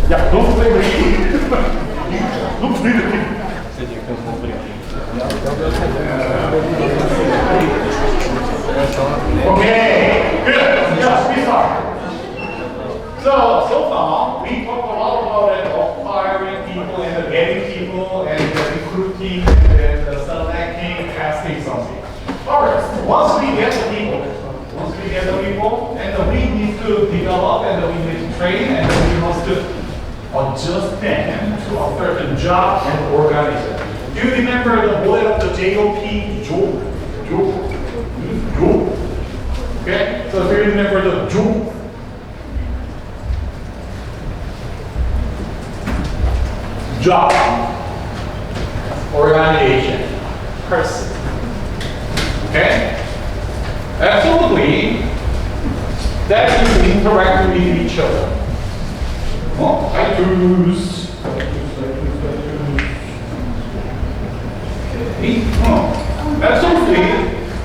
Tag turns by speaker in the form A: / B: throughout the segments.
A: Yeah, don't play with it. Don't play with it. Okay, good. Yes, we start. So far, we talked a lot about acquiring people and getting people and recruiting and selecting, testing something. Alright, once we get the people, and we need to develop and we need to train and we must adjust them to a certain job and organization. Do you remember the bullet of the JOP? Job. Okay, so do you remember the job? Job, organization, person. Okay? Absolutely, that is interacting with each other. Oh, I choose. Okay. Oh, absolutely.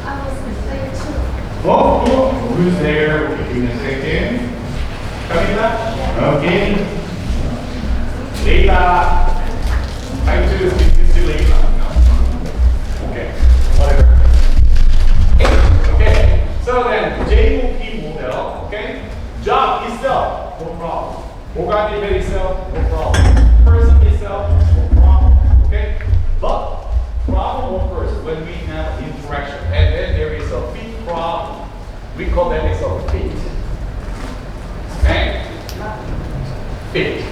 B: I was there too.
A: Oh, who's there? Give me a second. Coming back? Okay. Leila. I choose this is Leila. Okay, whatever. Okay, so then JOP model, okay? Job itself, no problem. Organization itself, no problem. Person itself, no problem. Okay? But problem occurs when we have interaction. And then there is a fit problem. We call that is a fit. Okay? Fit.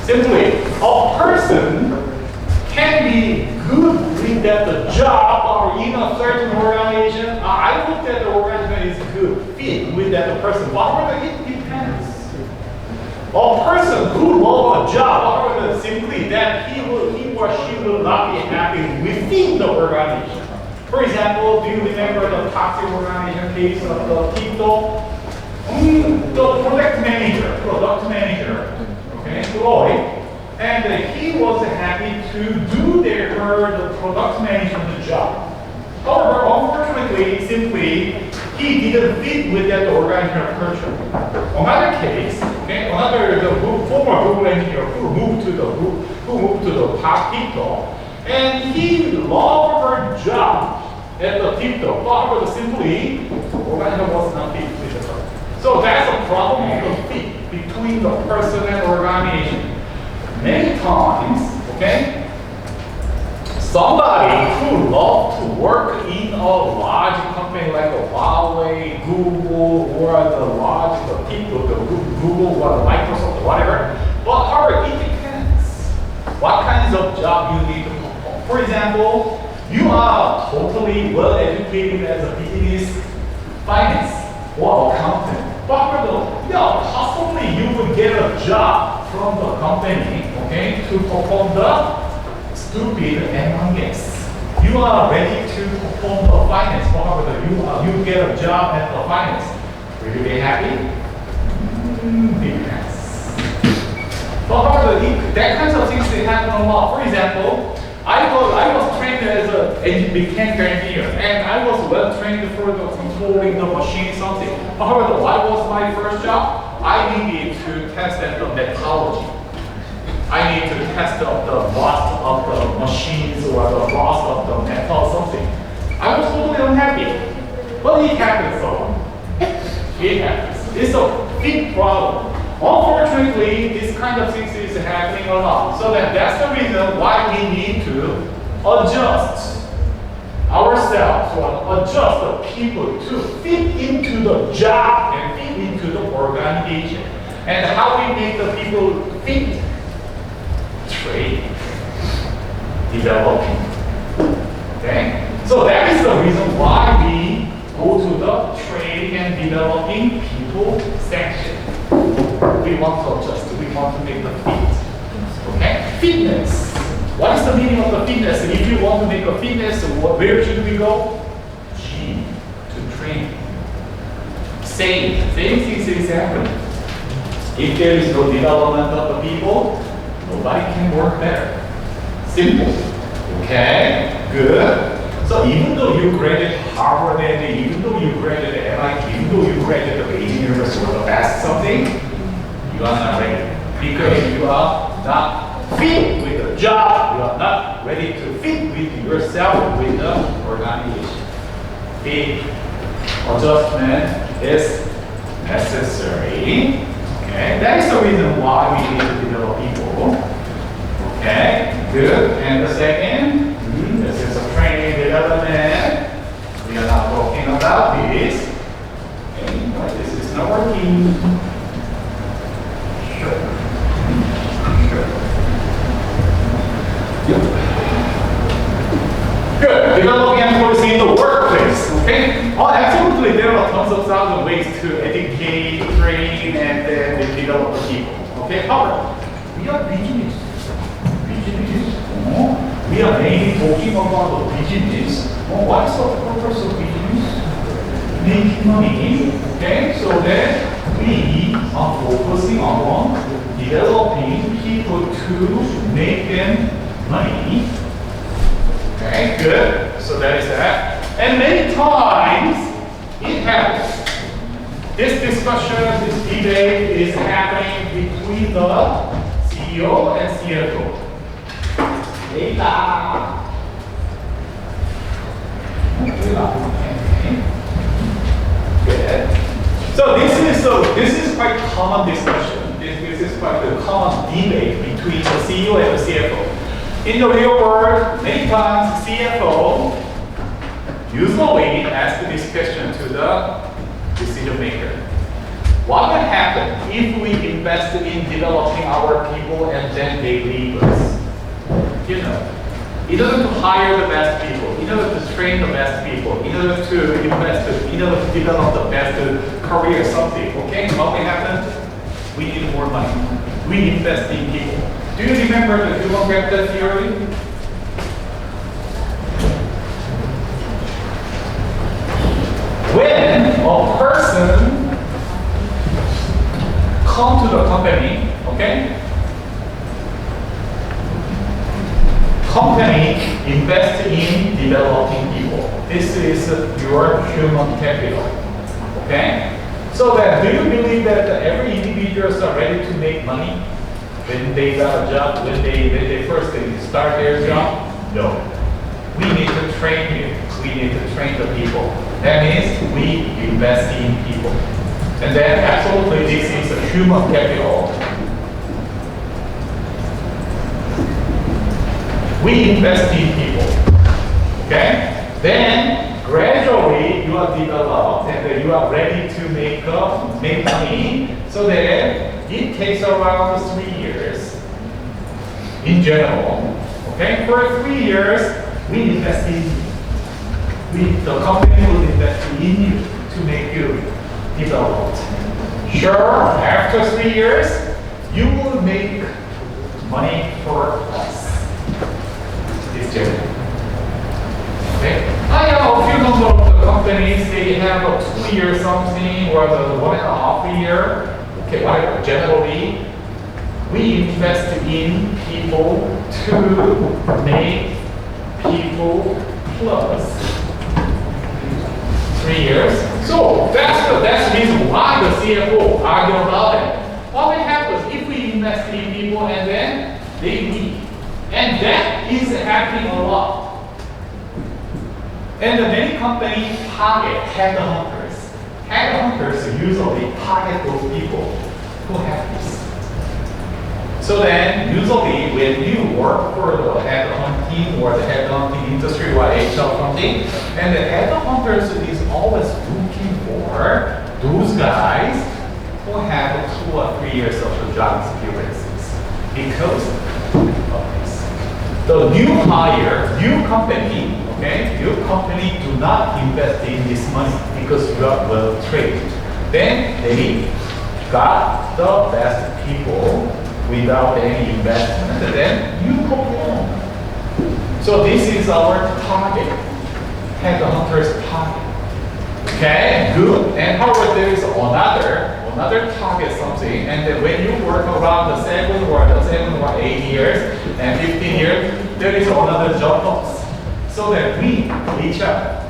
A: Simply, a person can be good with that job or in a certain organization. I look at the organization is good fit with that person. However, it depends. A person who loves a job, however, simply that he or she will not be happy within the organization. For example, do you remember the toxic organization case of the people? The product manager, okay, Choi. And he was happy to do the product management job. However, unfortunately, simply, he didn't fit with that organizational culture. Another case, okay, former Google engineer who moved to the top TikTok, and he loved her job at the TikTok, but simply, organization was not fit with her. So that's a problem of the fit between the person and organization. Many times, okay, somebody who loves to work in a large company like a Huawei, Google, or the large people, the Google or the Microsoft, whatever. But however, it depends what kinds of job you need to perform. For example, you are totally well educated as a business, finance, or accountant. But possibly you would get a job from the company, okay, to perform the stupid MGS. You are ready to perform the finance, however, you get a job at the finance. Will you be happy? Depends. But however, that kinds of things they happen a lot. For example, I was trained as a mechanical engineer, and I was well trained for the controlling the machine something. However, what was my first job? I needed to test the metallurgy. I need to test the rust of the machines or the rust of the metal something. I was totally unhappy. But it happens so. It happens. It's a big problem. Unfortunately, this kind of things is happening a lot. So that's the reason why we need to adjust ourselves, or adjust the people to fit into the job and fit into the organization. And how we make the people fit? Training, developing. Okay? So that is the reason why we go to the training and developing people section. We want to adjust, we want to make the fit. Okay? Fitness. What is the meaning of the fitness? If you want to make a fitness, where should we go? Gym, to train. Same things is happening. If there is no development of the people, nobody can work better. Simple. Okay? Good. So even though you graduated Harvard and even though you graduated MIT, even though you graduated the Beijing University or the best invest something, you are not ready. Because you are not fit with the job, you are not ready to fit with yourself, with the organization. Big adjustment is necessary. Okay, that is the reason why we need to develop people. Okay, good. And the second, this is a training development. We are not talking about this. Okay, why this is not working? Sure. Good. Developing employees in the workplace. Okay. Oh, absolutely. There are tons of thousand ways to educate, train, and then develop the people. Okay. However, we are business. Business. We are mainly talking about the business. What is the purpose of business? Making money. Okay. So then we are focusing on developing people to make them money. Okay, good. So that is that. And many times it happens. This discussion, this debate is happening between the CEO and CFO. Data. Okay. Good. So this is quite common discussion. This is quite a common debate between the CEO and the CFO. In the real world, many times CFO usually ask this question to the decision maker. What will happen if we invest in developing our people and then they leave us? You know, in order to hire the best people, in order to train the best people, in order to invest, in order to develop the best career something, okay? What will happen? We need more money. We invest in people. Do you remember the human capital theory? When a person comes to the company, okay? Company invest in developing people. This is your human capital, okay? So that, do you believe that every individuals are ready to make money? When they got a job, when they first start their job? No. We need to train you. We need to train the people. That means we invest in people. And then absolutely this is a human capital. We invest in people. Okay? Then gradually you are developed and you are ready to make money. So that it takes around 3 years in general. Okay, for 3 years, we invest in you. The company will invest in you to make you developed. Sure, after 3 years, you will make money for us. It's general. Okay. I know a few number of the companies, they have a 2 year something or the 1.5 year. Okay, whatever. Generally, we invest in people to make people plus 3 years. So that's the reason why the CFO argue about it. What will happen if we invest in people and then they leave? And that is happening a lot. And many companies target headhunters. Headhunters usually target those people who have this. So then, usually when you work for the headhunting or the headhunting industry or HR something, and the headhunters is always looking for those guys who have 2 or 3 years of job experiences because of this. The new hire, new company, okay, new company do not invest in this money because you are well trained. Then they got the best people without any investment, and then you perform. So this is our target, headhunter's target. Okay, good. And however, there is another target something, and then when you work around the 7 or 8 years and 15 years, there is another job box. So that we, HR,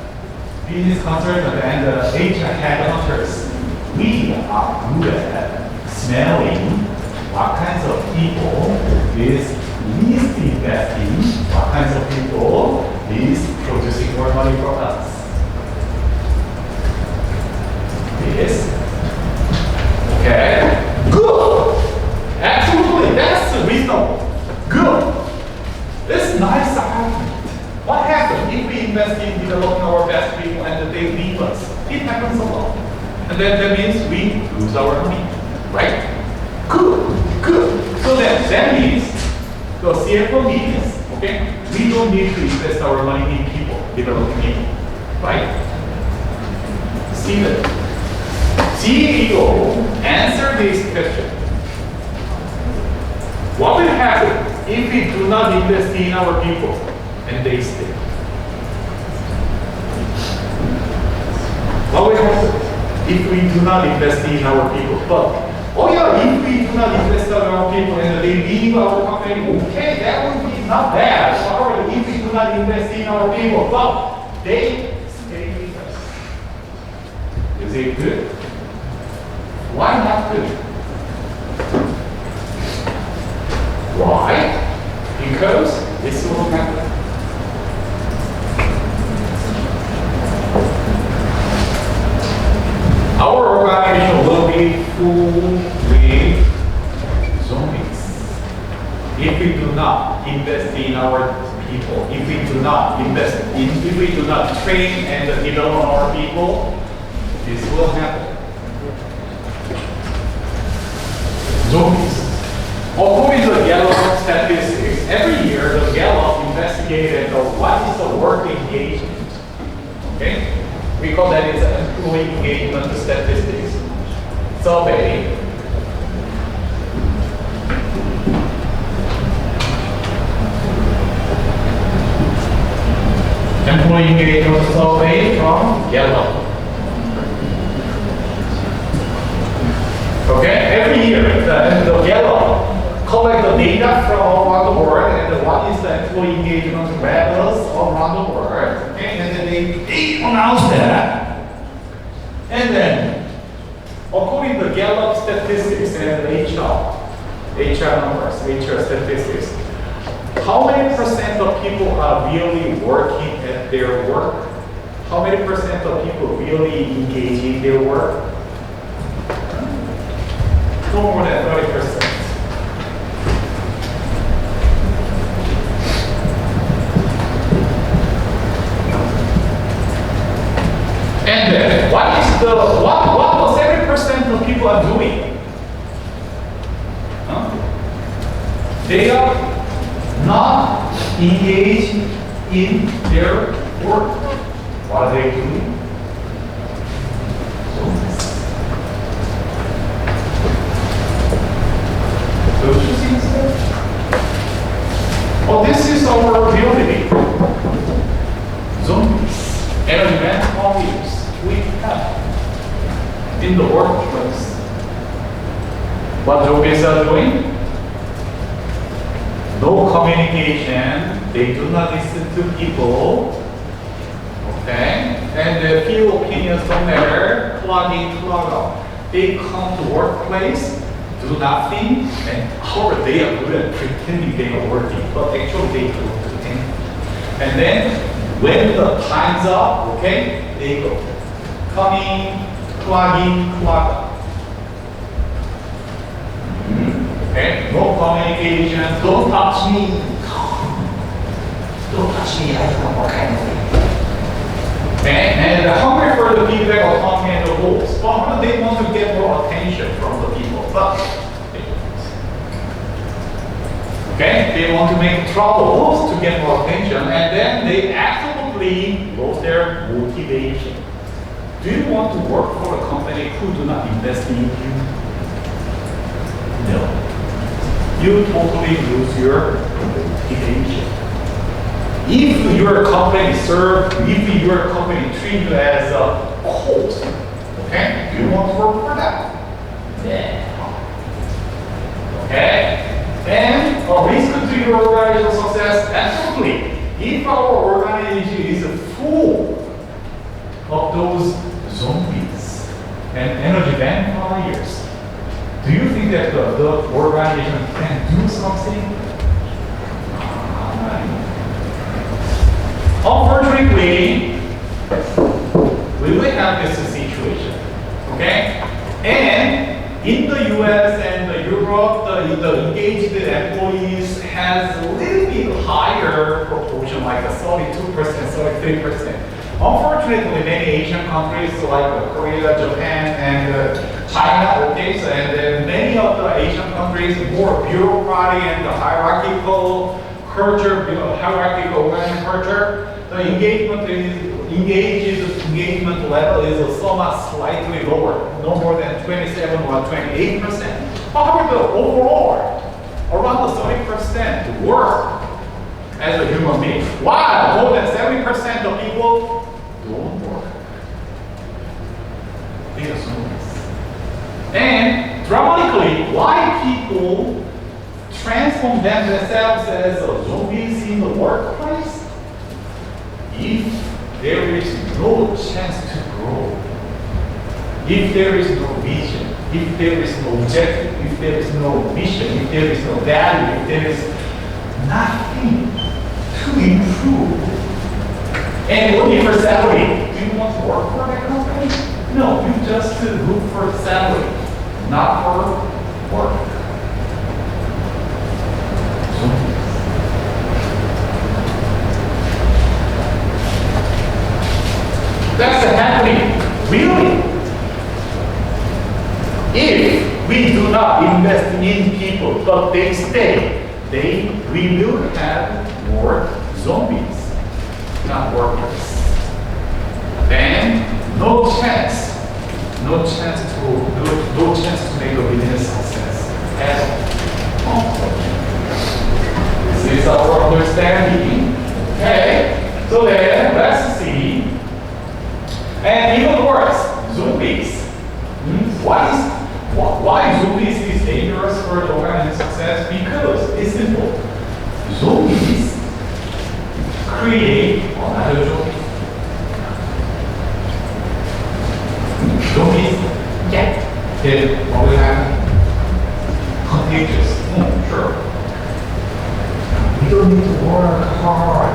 A: business consultant and HR headhunters, we are good at smelling what kinds of people is least investing, what kinds of people is producing more money for us. Yes. Okay. Good. Absolutely. That's reasonable. Good. This is nice argument. What happens if we invest in developing our best people and they leave us? It happens a lot. And then that means we lose our money. Right? Good. Good. So that means the CFO means, okay, we don't need to invest our money in people, developing people. Right? Steven, CEO, answer this question. What will happen if we do not invest in our people and they stay? What will happen if we do not invest in our people? But, oh yeah, if we do not invest in our people and they leave our company, okay, that would be not bad. However, if we do not invest in our people, but they stay with us. Is it good? Why not good? Why? Because this will happen. Our organization will be full with zombies if we do not invest in our people, if we do not train and develop our people. This will happen. Zombies. According to the Gallup statistics, every year the Gallup investigated what is the work engagement. Okay? We call that is employee engagement statistics survey. Employee engagement survey from Gallup. Okay, every year the Gallup collect the data from all around the world and what is the employee engagement levels all around the world. Okay, and then they announce that. And then, according to Gallup statistics and HR numbers, HR statistics, how many percent of people are really working at their work? How many percent of people really engage in their work? No more than 30%. And then, what 70% of people are doing? They are not engaged in their work. What are they doing? Don't you see so? Oh, this is our reality. Zombies and event values we have in the workplace. What zombies are doing? No communication. They do not listen to people. Okay? And a few opinions don't matter. Plug in, plug out. They come to workplace, do nothing, and however they are good at pretending they are working, but actually they don't do anything. And then when the time's up, okay, they go. Come in, plug out. Okay, no communication, don't touch me. Don't touch me, I don't know what kind of thing. Okay, and hungry for the feedback of talking and the rules. But they want to get more attention from the people, but they don't. Okay, they want to make troubles to get more attention, and then they absolutely lose their motivation. Do you want to work for a company who do not invest in you? No. You totally lose your motivation. If your company if your company treat you as a host, okay, do you want to work for that? Yeah. Okay? And a risk to your organizational success, absolutely. If our organization is full of those zombies, and energy ban for 5 years. Do you think that the organization can do something? Unfortunately, we will have this situation, okay? And in the US and the Europe, the engaged employees has a little bit higher proportion, like a 32%, 33%. Unfortunately, many Asian countries like Korea, Japan, and China, okay, so and then many of the Asian countries more bureaucratic and hierarchical culture, hierarchical organized culture. The engagement level is somewhat slightly lower, no more than 27 or 28%. However, overall, around the 30% work as a human being, while more than 70% of people don't work. They are zombies. And dramatically, why people transform themselves as zombies in the workplace? If there is no chance to grow, if there is no vision, if there is no objective, if there is no mission, if there is no value, if there is nothing to improve, and only for salary, do you want to work for that company? No, you just look for salary, not for work. That's happening, really. If we do not invest in people, but they stay, we will have more zombies, not workers. Then no chance to make a business success at all. This is our understanding. Okay, so then let's see. And even worse, zombies. Why zombies is dangerous for the organization success? Because it's simple. Zombies create another zombie. Zombies get what will happen? Contagious. Sure. We don't need to work hard.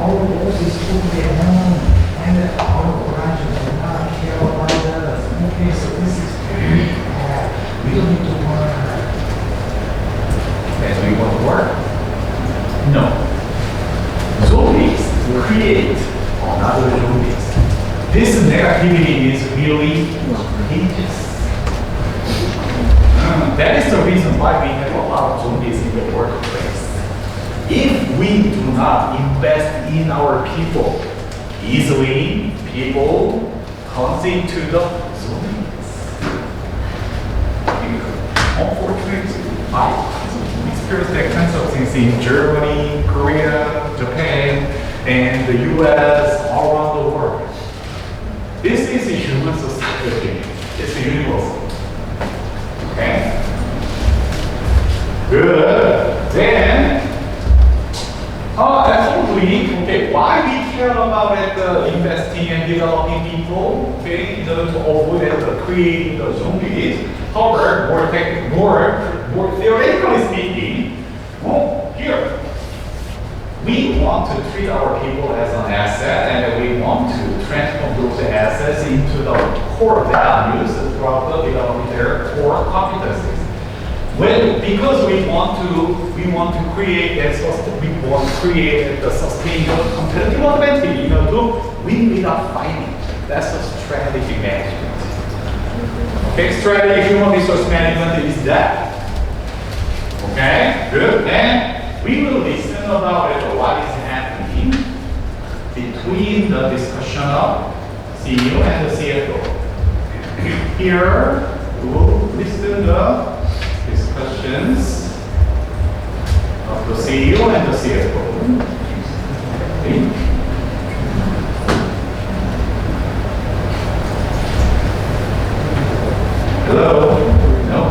A: All of this is totally at home. And our organization does not care about us. Okay, so this is very bad. We don't need to work. As we want to work? No. Zombies create another zombies. This negativity is really contagious. That is the reason why we have a lot of zombies in the workplace. If we do not invest in our people, easily, people turns into the zombies. Unfortunately, I experienced that kinds of things in Germany, Korea, Japan, and the US, all around the world. This is a human society. It's a universal. Okay? Good. Then, absolutely. Okay, why we care about investing and developing people? Okay, in order to avoid creating the zombies. However, more theoretically speaking, here we want to treat our people as an asset, and we want to transform those assets into the core values throughout the developing their core competencies. Because we want to create the sustainable competitive advantage, to win without fighting. That's the strategy management. Okay, strategy human resource management is that. Okay, good. Then we will listen about what is happening between the discussion of CEO and the CFO. Here we will listen the discussions of the CEO and the CFO. Okay. Hello? No?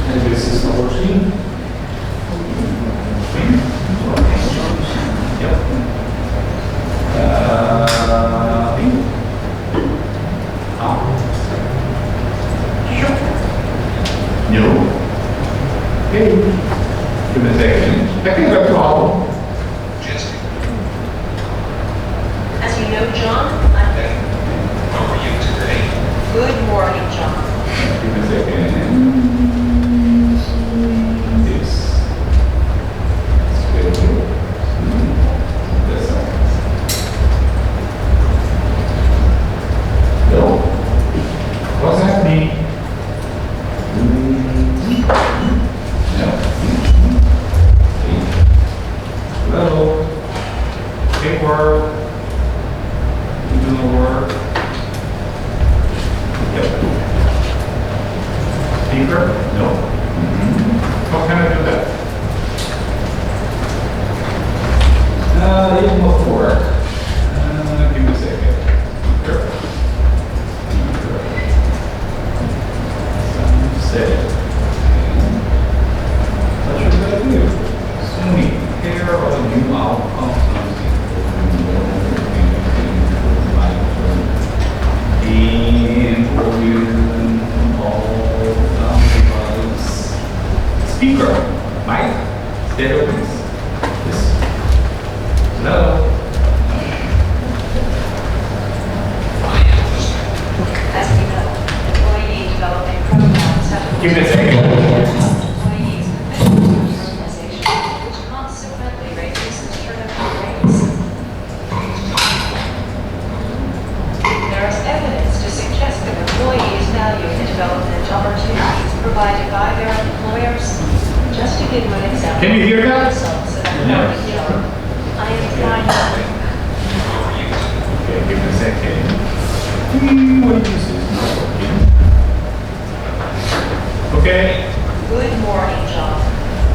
A: And this is our team. Yep. No. Okay. Give me a second. I can go to all.
C: Jesse,
B: As you know, John,
C: hey, how are you today?
B: good morning, John.
A: Give me a second. This. This one. No. What's happening? No. Hello. Paperwork. Doing work. Yep. Speaker? No. How can I do that? It must work. Give me a second. Speaker. Set. What should I do? Assuming care of a new outcome. Speaker, mic, stereo, yes. Hello.
B: As you know, employee development programs have
A: Give me a second.
B: employees professional organization, which consequently reduces turnover rates. There is evidence to suggest that employees value the development opportunities provided by their employers. Just to give you an example.
A: Can you hear that?
B: Results of an
A: Yeah.
B: employee job. I am trying to
C: How are you today?
A: Okay, give me a second. What is this not working? Okay.
B: Good morning, John.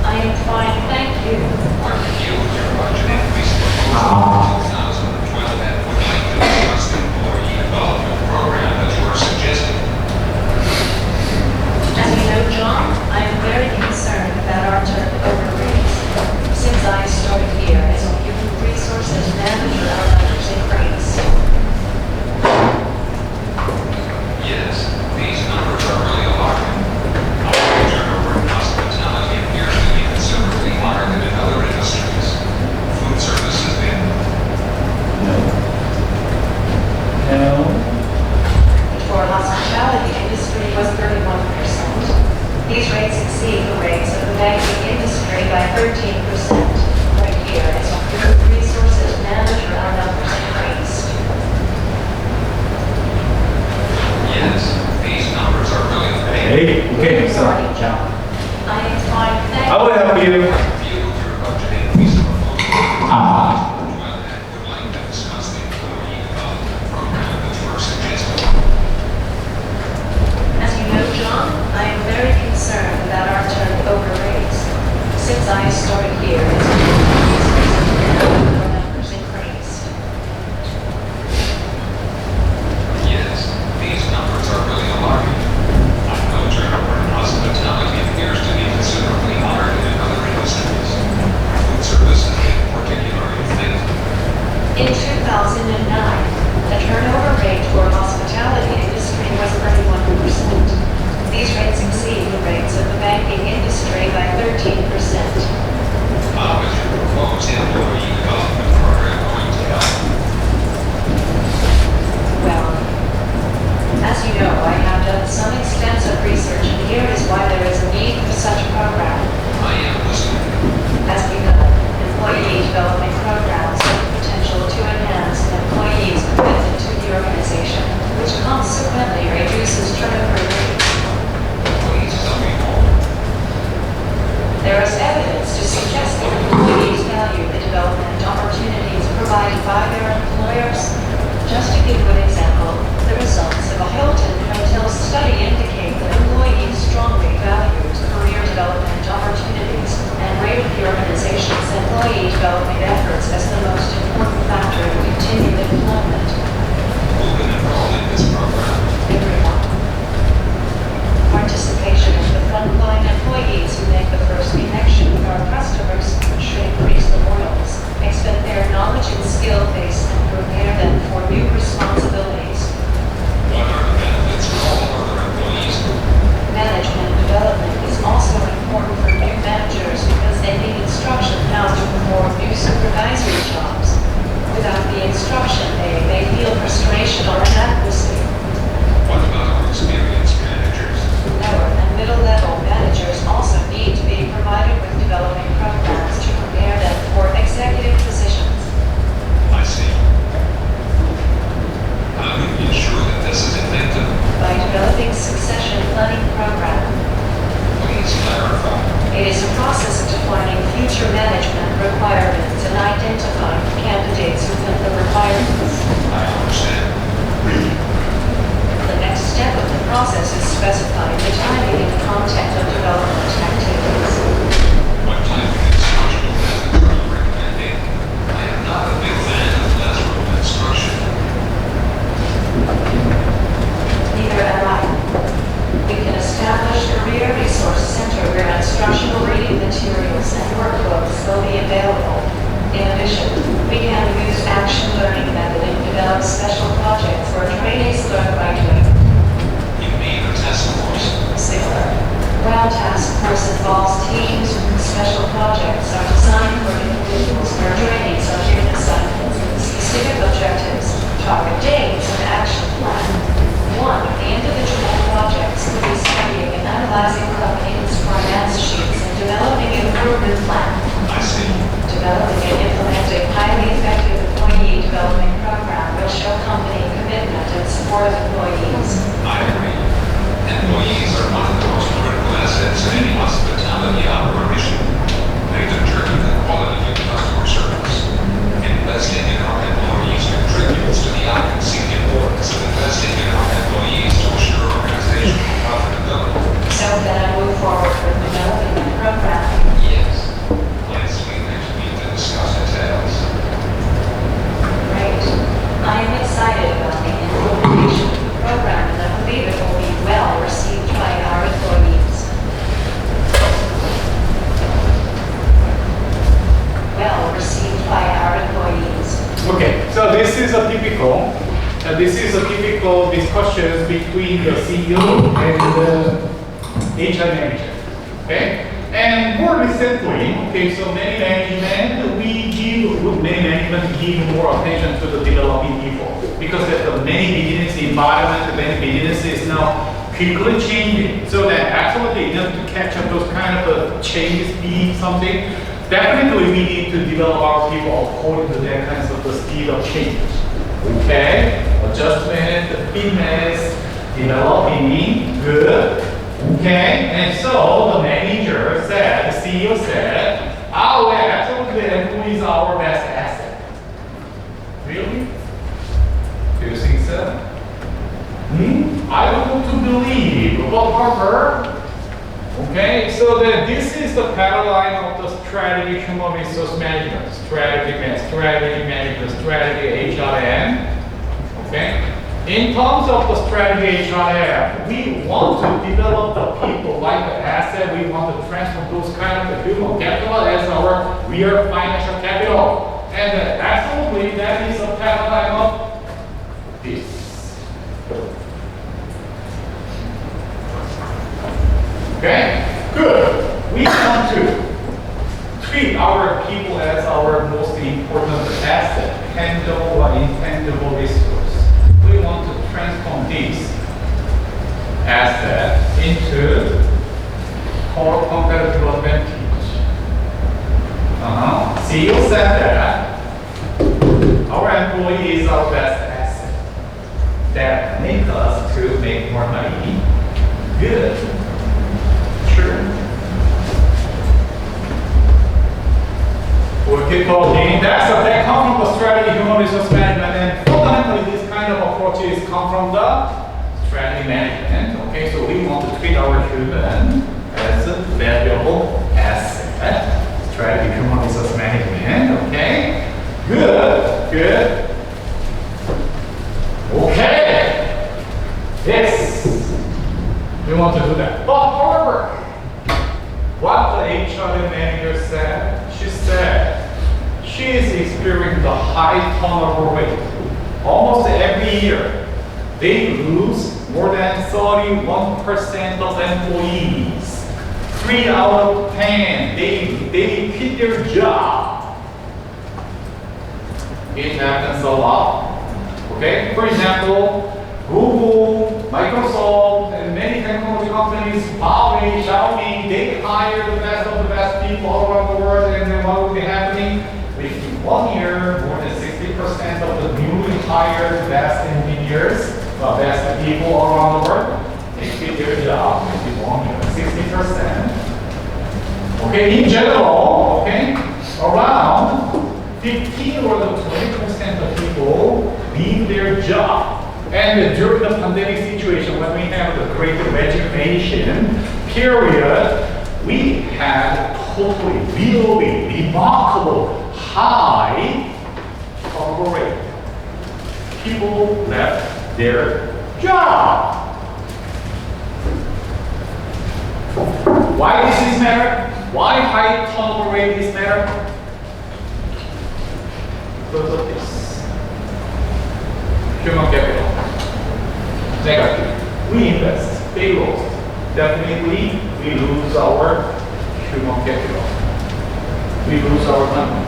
B: I am fine, thank you.
C: Our review of your budget increase
A: Ah.
C: proposal for 2012 and would like to discuss the employee development program that you are suggesting.
B: As you know, John, I am very concerned about our turnover rates. Since I started here as a human resources manager, our numbers increased.
C: Yes, these numbers are really alarming. Our turnover in hospitality appears to be considerably higher than in other industries. Food service has been.
A: No. No.
B: For hospitality industry was 31%. These rates exceed the rates of the banking industry by 13%. Right here, as a human resources manager, our numbers increased.
C: Yes, these numbers are really big.
A: Hey, okay,
B: Good
A: sorry.
B: morning, John. I am fine, thank
A: I will help you.
C: Review of your budget increase proposal.
A: Ah.
C: Would like to discuss the employee development program that you are suggesting.
B: As you know, John, I am very concerned about our turnover rates. Since I started here as a human resources manager, our numbers increased.
C: Yes, these numbers are really alarming. I know turnover in hospitality appears to be considerably higher than in other industries.
B: It is a process of defining future management requirements and identifying candidates who fit the requirements.
C: I understand.
B: The next step of the process is specifying the timing and content of development activities.
C: What type of instructional methods are you recommending? I am not a big fan of classroom instruction.
B: Neither am I. We can establish a career resource center where instructional reading materials and workbooks will be available. In addition, we can use action learning method and develop special projects where trainees learn by doing.
C: You mean a task force?
B: Similar. While task force involves teams, special projects are designed for individuals where trainees are given assignments with specific objectives, target dates, and action plan. One of the individual projects could be studying and analyzing companies' finance sheets and developing an improvement plan.
C: I see.
B: Developing and implementing highly effective employee development program will show company commitment and support of employees.
C: I agree. Employees are one of the most critical assets in any hospitality operation. They determine the quality of customer service. Investing in our employees contributes to the I can see the importance of investing in our employees to assure organizational profitability.
B: So then I move forward with developing the program.
C: Yes. Let's meet next week to discuss details.
B: Great. I am excited about the implementation of the program and I believe it will be well received by our employees. Well received by our employees.
A: Okay, so this is a typical discussion between the CEO and the HR manager. Okay, and more recently, okay, so many management give more attention to the developing people because of the many business environment, many businesses now quickly changing. So that absolutely enough to catch up those kind of changes, be something. Definitely we need to develop our people according to that kinds of the speed of change. Okay, adjustment, fitness, developing, good. Okay, and so the manager said, the CEO said, our absolutely employees are our best asset. Really? Do you think so? I don't want to believe, but however, okay, so then this is the paradigm of the strategy human resource management, strategy management, strategy HRM. Okay, in terms of the strategy HRM, we want to develop the people like the asset. We want to transform those kind of human capital as our real financial capital, and absolutely that is a paradigm of this. Okay, good. We want to treat our people as our most important asset, tangible or intangible resource. We want to transform this asset into core competitive advantage. CEO said that our employee is our best asset. That makes us to make more money. Good. We'll keep talking. That comes from the strategy, human resource management, and fundamentally this kind of approaches come from the strategy management. Okay, so we want to treat our human as a valuable asset. Strategy, human resource management. Okay, good. Okay, yes, we want to do that. But however, what the HR manager said, she said she is experiencing the high turnover rate. Almost every year, they lose more than 31% of employees. 3 out of 10, they quit their job. It happens a lot. Okay, for example, Google, Microsoft, and many technology companies, Huawei, Xiaomi, they hire the best of the best people all around the world, and then what will be happening? Within 1 year, more than 60% of the newly hired best engineers, best people all around the world, they quit their job within 1 year. 60%. Okay, in general, okay, around 15 or the 20% of people leave their job. And during the pandemic situation, when we have the great resignation period, we had totally, really remarkable high turnover rate. People left their job. Why does this matter? Why high turnover rate is matter? Because of this. Human capital. Negative. We invest, they lost. Definitely, we lose our human capital. We lose our money.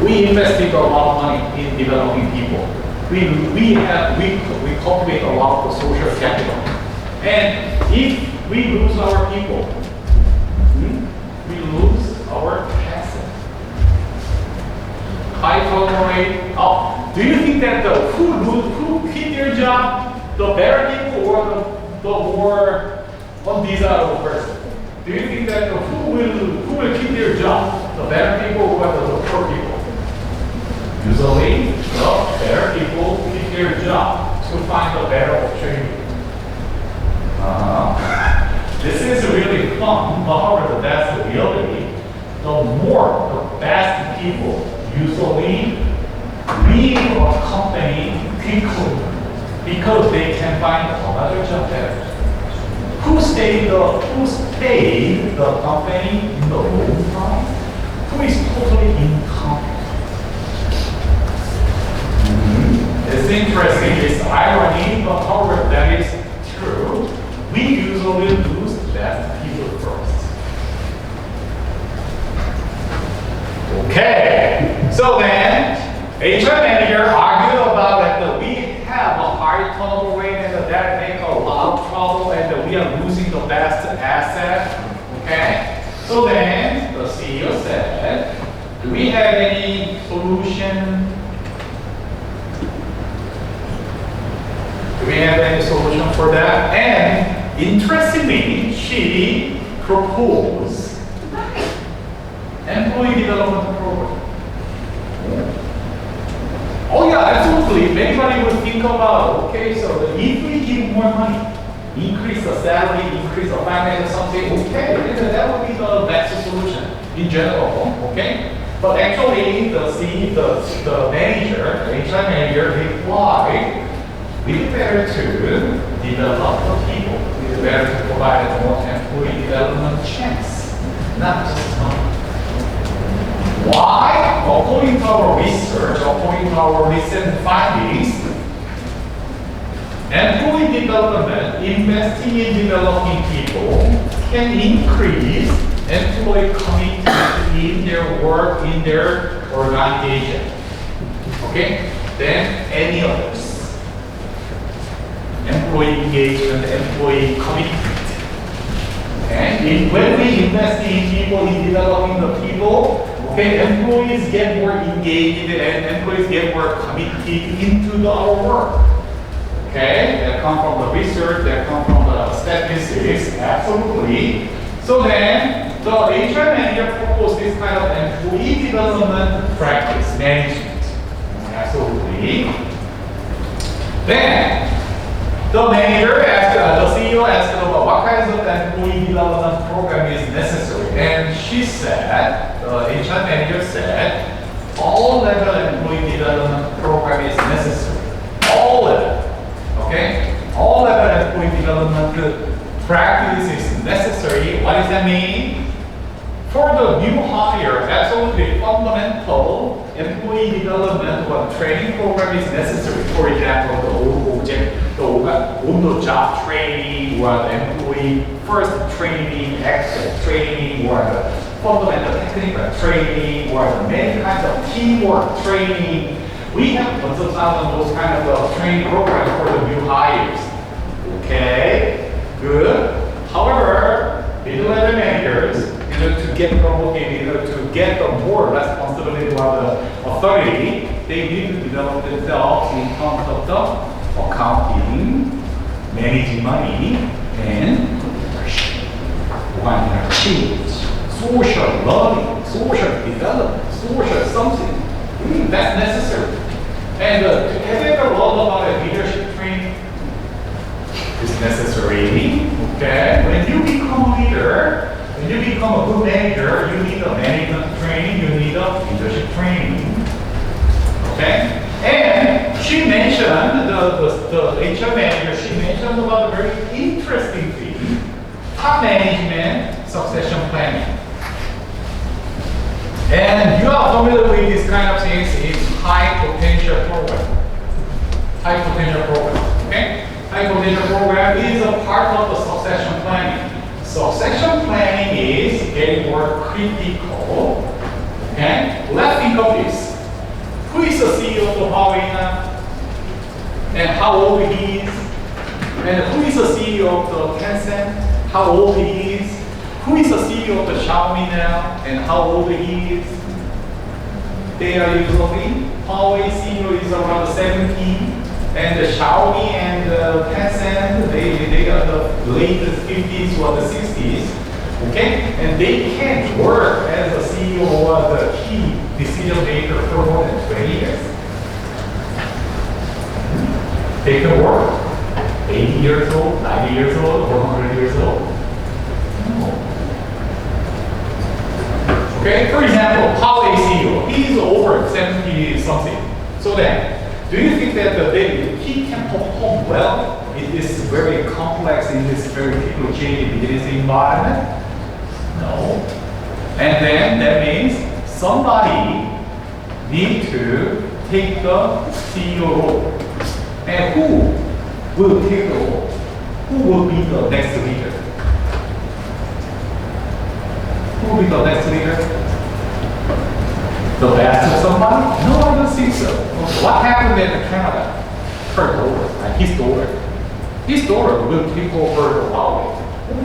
A: We invested a lot of money in developing people. We cultivate a lot of social capital. And if we lose our people, we lose our asset. High turnover rate up. Do you think that who quit their job, the better people or the more undesirable person? Do you think that who will keep their job, the better people or the poor people? Usually, the better people keep their job to find a better opportunity. This is really fun, but however, that's the reality. The best people usually leave a company quickly because they can find another job better. Who stayed the company in the long time? Who is totally incompetent? It's interesting, it's irony, but however that is true. We usually lose the best people first. Okay, so then HR manager argued about that we have a high turnover rate and that make a lot of trouble and we are losing the best asset. Okay, so then the CEO said, do we have any solution? Do we have any solution for that? And interestingly, she proposed employee development program. Oh yeah, absolutely. Anybody would think about, okay, so if we give more money, increase the salary, increase the finance or something, okay, then that would be the best solution in general, okay? But actually, the manager, the HR manager replied, it's better to develop the people. It's better to provide a more employee development chance, not just money. Why? According to our research, according to our recent findings, employee development, investing in developing people, can increase employee commitment in their work, in their organization. Okay? Than any others. Employee engagement, employee commitment. Okay? When we invest in people, in developing the people, okay, employees get more engaged and employees get more committed into our work. Okay, that come from the research, that come from the statistics, absolutely. So then, the HR manager proposed this kind of employee development practice management. Absolutely. Then, the manager asked, the CEO asked about what kinds of employee development program is necessary. And she said, the HR manager said, all level employee development program is necessary. All level. Okay? All level employee development practice is necessary. What does that mean? For the new hire, absolutely fundamental employee development or training program is necessary. For example, the on-the-job training or the employee first training, exit training, or the fundamental technical training, or the many kinds of teamwork training. We have tons of thousands of those kind of training programs for the new hires. Okay, good. However, middle-level managers, to get promoted, to get the more responsibility of the authority, they need to develop themselves in terms of the accounting, managing money, and leadership. One change, social learning, social development, social something. That's necessary. And have you ever learned about a leadership training? It's necessary. Okay. When you become a leader, when you become a good manager, you need a management training, you need a leadership training. Okay? And she mentioned, the HR manager, she mentioned about a very interesting thing, top management succession planning. And you are familiar with this kind of things, it's high potential program. High potential program, okay? High potential program is a part of the succession planning. Succession planning is getting more critical. Okay? Let's think of this. Who is the CEO of Huawei now? And how old he is? And who is the CEO of the Tencent? How old he is? Who is the CEO of the Xiaomi now? And how old he is? They are usually, Huawei CEO is around 17. And the Xiaomi and the Tencent, they are the late 50s or the 60s, okay? And they can work as a CEO or the key decision maker for more than 20 years. They can work 80 years old, 90 years old, 100 years old. Okay, for example, Huawei CEO, he's over 70 something. So then, do you think that he can perform well in this very complex, in this very people changing business environment? No. And then that means somebody needs to take the CEO role. And who will take the role? Who will be the next leader? Who will be the next leader? The best of somebody? No, I don't think so. What happened in Canada? Her daughter, his daughter. His daughter will take over the Huawei.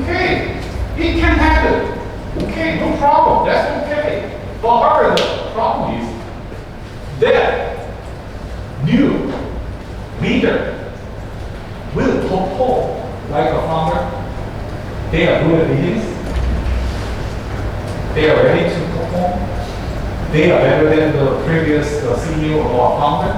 A: Okay, it can happen. Okay, no problem. That's okay. But however, the problem is that new leader will perform like a founder. They are good at business. They are ready to perform. They are better than the previous CEO or founder.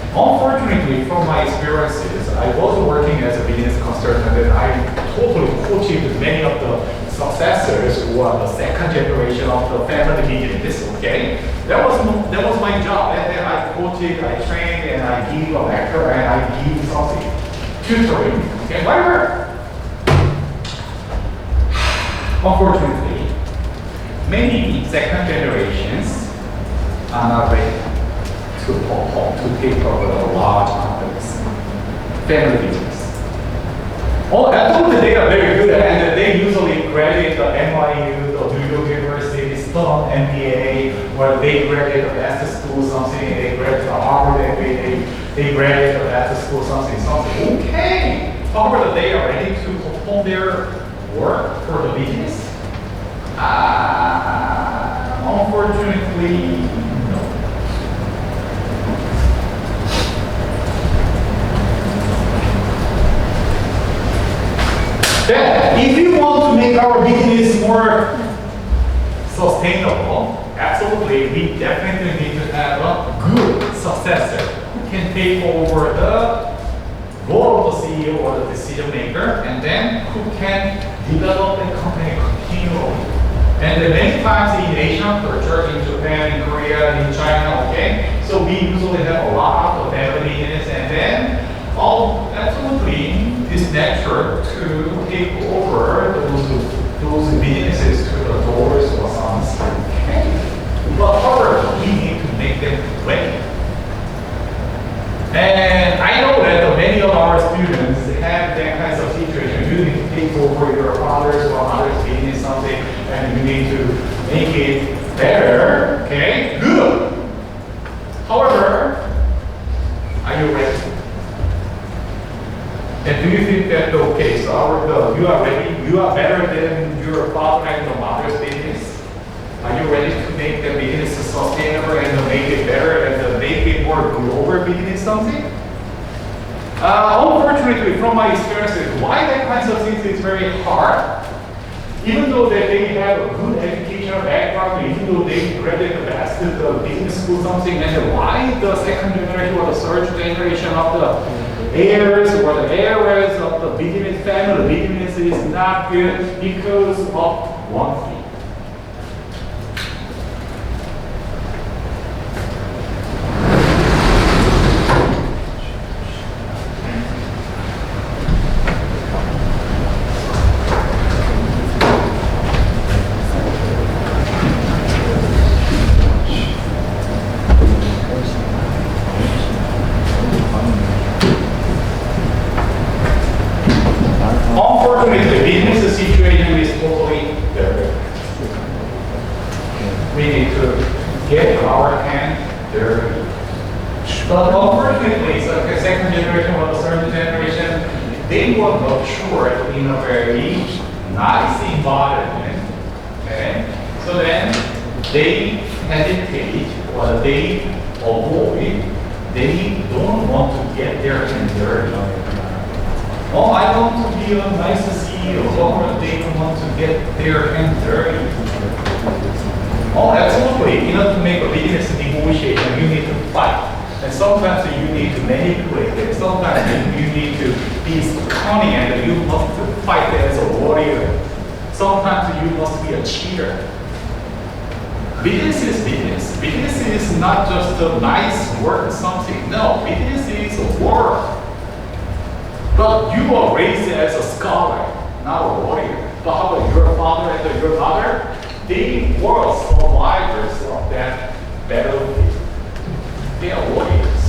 A: Unfortunately, from my experiences, I was working as a business consultant and I totally coached many of the successors who are the second generation of the family business, okay? That was my job. And then I coached, I trained, and I give a lecture, and I give something, tutoring, okay, whatever. Unfortunately, many second generations are not ready to perform, to take over a large companies, family business. Oh, absolutely, they are very good, and they usually graduate the NYU, the New York University, Stone MBA, or they graduate the best school something, they graduate the Harvard MBA, they graduate the best school something. Okay, however, they are ready to perform their work for the business. Unfortunately, no. Then, if you want to make our business more sustainable, absolutely, we definitely need to have a good successor who can take over the role of the CEO or the decision maker, and then who can develop the company continually. And many times in Asian culture, in Japan, in Korea, in China, okay, so we usually have a lot of family business, and then absolutely it's natural to take over those businesses to the daughters or sons. Okay. But however, we need to make them ready. And I know that many of our students have that kinds of situation. You need to take over your father's or mother's business something, and you need to make it better. Okay, good. However, are you ready? And do you think that okay, so you are ready? You are better than your father and your mother's business? Are you ready to make the business sustainable and make it better and make it more global business something? Unfortunately, from my experiences, why that kinds of things is very hard? Even though that they have a good educational background, even though they graduated the best the business school something, and why the second generation or the third generation of the heirs or the heirs of the business family business is not good because of one thing. Unfortunately, business situation is totally different. We need to get our hand dirty. But unfortunately, so the second generation or the third generation, they were matured in a very nice environment. Okay? So then they hesitate or they avoid, they don't want to get their hand dirty. Oh, I want to be a nice CEO, or they want to get their hand dirty. Oh, absolutely. In order to make a business negotiation, you need to fight. And sometimes you need to manipulate it. Sometimes you need to be cunning and you must fight as a warrior. Sometimes you must be a cheater. Business is business. Business is not just a nice word something. No, business is a work. But you are raised as a scholar, not a warrior. But how about your father and your mother? They were survivors of that battlefield. They are warriors.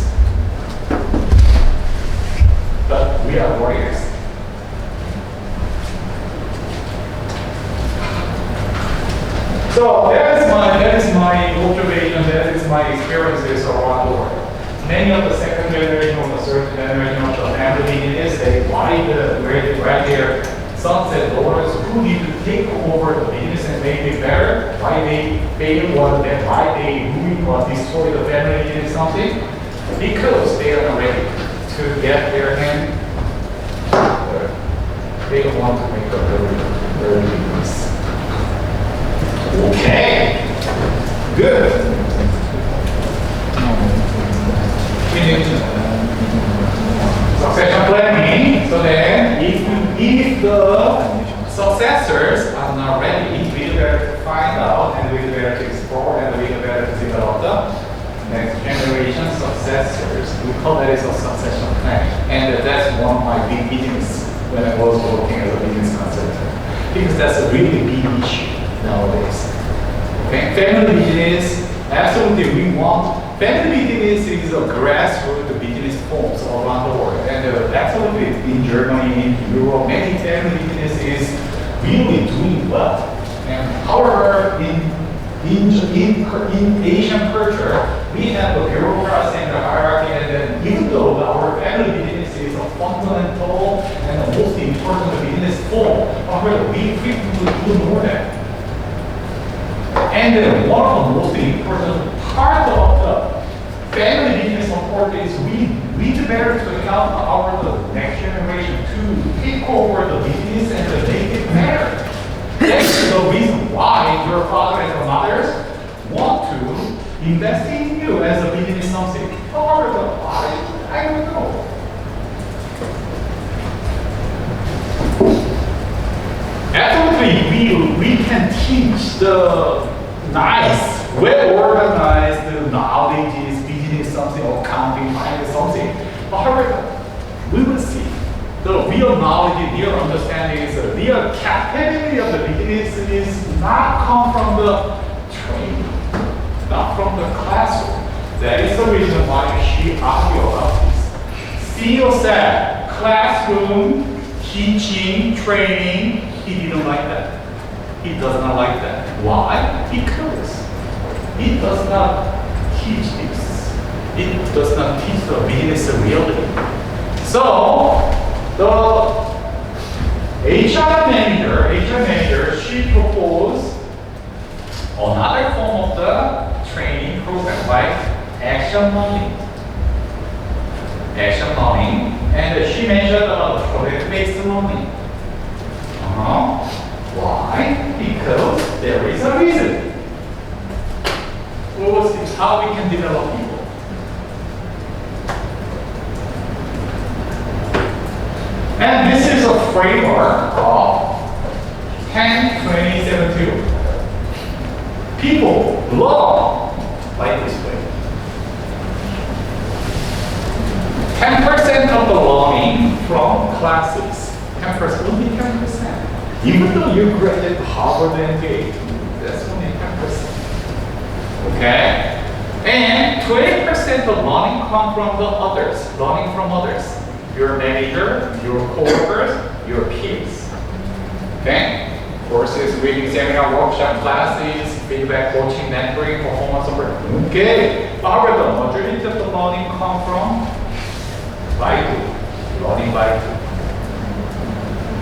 A: But we are warriors. So that is my observation, that is my experiences around the world. Many of the second generation or the third generation of the family business, they write their sons and daughters who need to take over the business and make it better, why they fail or why they ruin or destroy the family business something, because they are not ready to get their hand. They don't want to make a very business. Okay, good. Succession planning. So then, if the successors are not ready, we better find out and we better explore and we better develop the next generation successors. We call that as a succession planning, and that's one of my big business when I was working as a business consultant, because that's a really big issue nowadays. Okay, family business. Absolutely, we want family business is a grassroots business forms around the world, and absolutely in Germany, in Europe, many family business is really doing well. And however, in Asian culture, we have a bureaucracy and a hierarchy, and then even though our family business is a fundamental and the most important business form, however, we frequently ignore that. And then one of the most important part of the family business support is we do better to help our next generation to take over the business and to make it better. That's the reason why your father and your mothers want to invest in you as a business something. However, I don't know. Absolutely, we can teach the nice, well-organized knowledge, business something, accounting, finance something. However, we will see the real knowledge, real understanding is the real capability of the business is not come from the training, not from the classroom. That is the reason why she argued about this. CEO said, classroom, teaching, training, he didn't like that. He does not like that. Why? Because he does not teach this. It does not teach the business reality. So the HR manager, she proposed another form of the training program like action learning. And she mentioned about project-based learning. Why? how we can develop people. And this is a framework of 10-20-7-2. People learn like this way. 10% of the learning from classes. 10%, only 10%. Even though you graduated Harvard and MBA, that's only 10%. Okay? And 20% of learning come from the others, learning from others. Your manager, your coworkers, your peers. Okay? Courses, reading, seminar, workshop, classes, feedback, coaching, mentoring, performance support. Okay. However, the majority of the learning come from by do. Learning by do.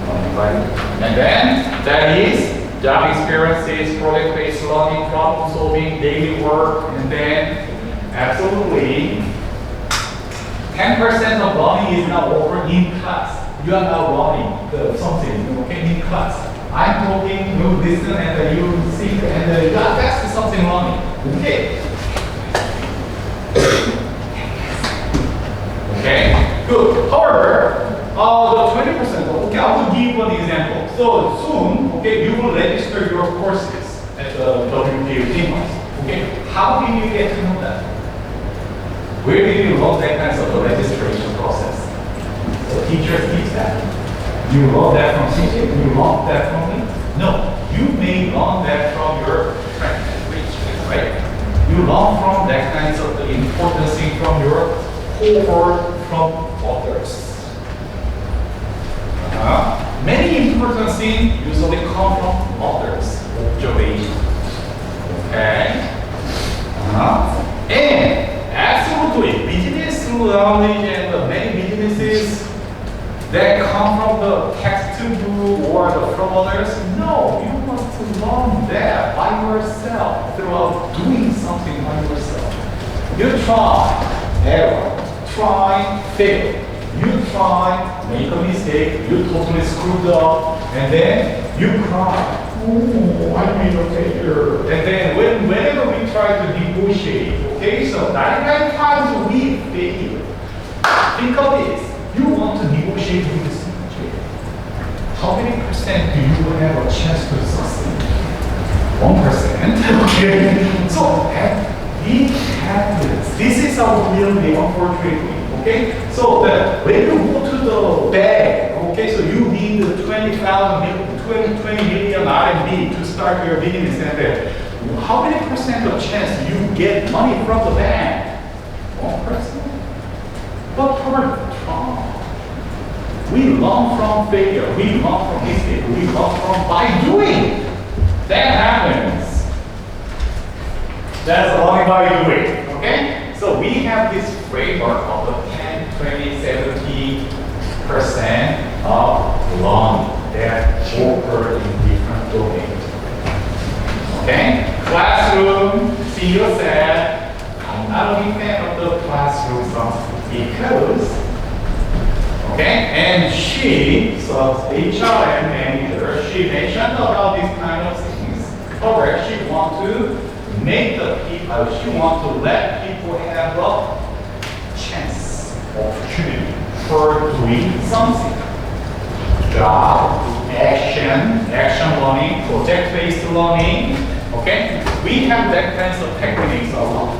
A: Learning by do. And then that is job experiences, project-based learning, problem solving, daily work, and then absolutely 10% of learning is now over in class. You are now learning something, okay, in class. I'm talking, you listen, and you think, and that's something learning. Okay. Okay, good. However, the 20%, okay, I will give one example. So soon, okay, you will register your courses at the WPA. Okay, how did you get to know that? Where did you learn that kind of registration process? The teachers teach that. You learn that from teaching? You learn that from me? No, you may learn that from your friends, right? You learn from that kind of the important thing from your cohort, from others. Many important things usually come from others, observation. Okay? And absolutely, business knowledge and many businesses that come from the textbook or from others. No, you must learn that by yourself throughout doing something by yourself. You try, error, try, fail. You try, make a mistake, you totally screwed up, and then you cry. Oh, I made a failure. And then whenever we try to negotiate, okay, so 99 times we fail. Think of this. You want to negotiate with this manager. How many percent do you have a chance to succeed? 1%. Okay. So we have this. This is our really unfortunately. Okay. So when you go to the bank, okay, so you need 20 million RMB to start your business, and then how many percent of chance you get money from the bank? 1%. But we learn from failure, we learn from mistake, we learn from by doing. That happens. That's only by doing, okay? So we have this framework of the 10, 20, 70% of learning that occur in different domains. Okay? Classroom, CEO said, I'm not a big fan of the classroom because okay, and she, so HRM manager, she mentioned about these kind of things. However, she want to make the people, she want to let people have a chance, opportunity for doing something. Job, action learning, project-based learning. Okay, we have that kinds of techniques a lot.